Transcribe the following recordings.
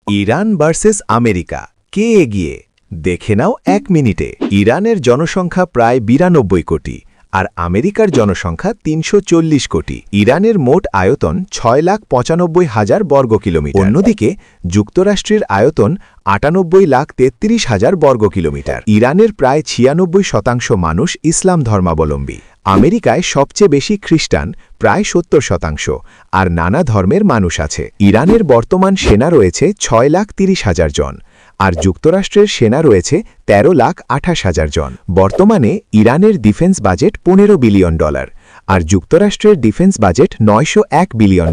Iran versus America কে এগিয়ে দেখে নাও ১ মিনিটে। ইরানের জনসংখ্যা প্রায় ৯২ কোটি আর আমেরিকার জনসংখ্যা ৩৪০ কোটি। ইরানের মোট আয়তন ৬,৯৫,০০০ বর্গ কিলোমিটার। অন্যদিকে যুক্তরাষ্ট্রের আয়তন ৯৮,৩৩,০০০ বর্গ কিলোমিটার। ইরানের প্রায় ৯৬% মানুষ ইসলাম ধর্মাবলম্বী। আমেরিকায় সবচেয়ে বেশি খ্রিস্টান, প্রায় ৭০%, আর নানা ধর্মের মানুষ আছে। ইরানের বর্তমান সেনা রয়েছে ৬,৩০,০০০ জন, আর যুক্তরাষ্ট্রের সেনা রয়েছে ১৩,২৮,০০০ জন। বর্তমানে ইরানের ডিফেন্স বাজেট $১৫ বিলিয়ন, আর যুক্তরাষ্ট্রের ডিফেন্স বাজেট $৯০১ বিলিয়ন।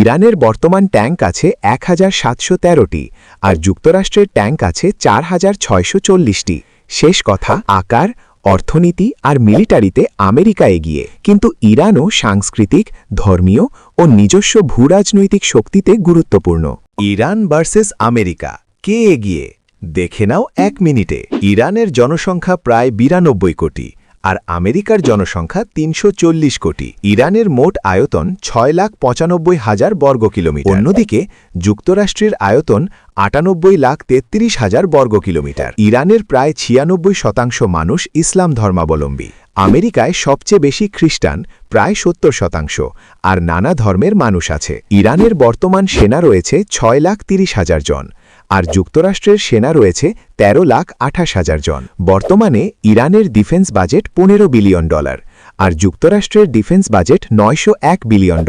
ইরানের বর্তমান ট্যাঙ্ক আছে ১,৭১৩টি, আর যুক্তরাষ্ট্রের ট্যাঙ্ক আছে ৪,৬৪০টি। শেষ কথা, আকার, অর্থনীতি আর মিলিটারিতে আমেরিকা এগিয়ে, কিন্তু ইরানও সাংস্কৃতিক, ধর্মীয় ও নিজস্ব ভূরাজনৈতিক শক্তিতে গুরুত্বপূর্ণ। ইরান ভার্সেস আমেরিকা কে এগিয়ে দেখে নাও ১ মিনিটে। ইরানের জনসংখ্যা প্রায় ৯২ কোটি আর আমেরিকার জনসংখ্যা ৩৪০ কোটি। ইরানের মোট আয়তন ৬,৯৫,০০০ বর্গ কিলোমিটার। অন্যদিকে যুক্তরাষ্ট্রের আয়তন ৯৮,৩৩,০০০ বর্গ কিলোমিটার। ইরানের প্রায় ৯৬% মানুষ ইসলাম ধর্মাবলম্বী। আমেরিকায় সবচেয়ে বেশি খ্রিস্টান, প্রায় ৭০%, আর নানা ধর্মের মানুষ আছে। ইরানের বর্তমান সেনা রয়েছে ৬,৩০,০০০ জন, আর যুক্তরাষ্ট্রের সেনা রয়েছে ১৩,২৮,০০০ জন। বর্তমানে ইরানের ডিফেন্স বাজেট $১৫ বিলিয়ন, আর যুক্তরাষ্ট্রের ডিফেন্স বাজেট $৯০১ বিলিয়ন।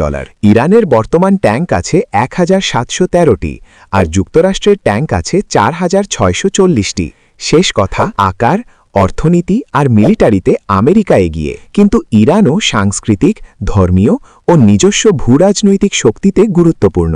ইরানের বর্তমান ট্যাঙ্ক আছে ১,৭১৩টি, আর যুক্তরাষ্ট্রের ট্যাঙ্ক আছে ৪,৬৪০টি। শেষ কথা, আকার, অর্থনীতি আর মিলিটারিতে আমেরিকা এগিয়ে, কিন্তু ইরানও সাংস্কৃতিক, ধর্মীয় ও নিজস্ব ভূরাজনৈতিক শক্তিতে গুরুত্বপূর্ণ।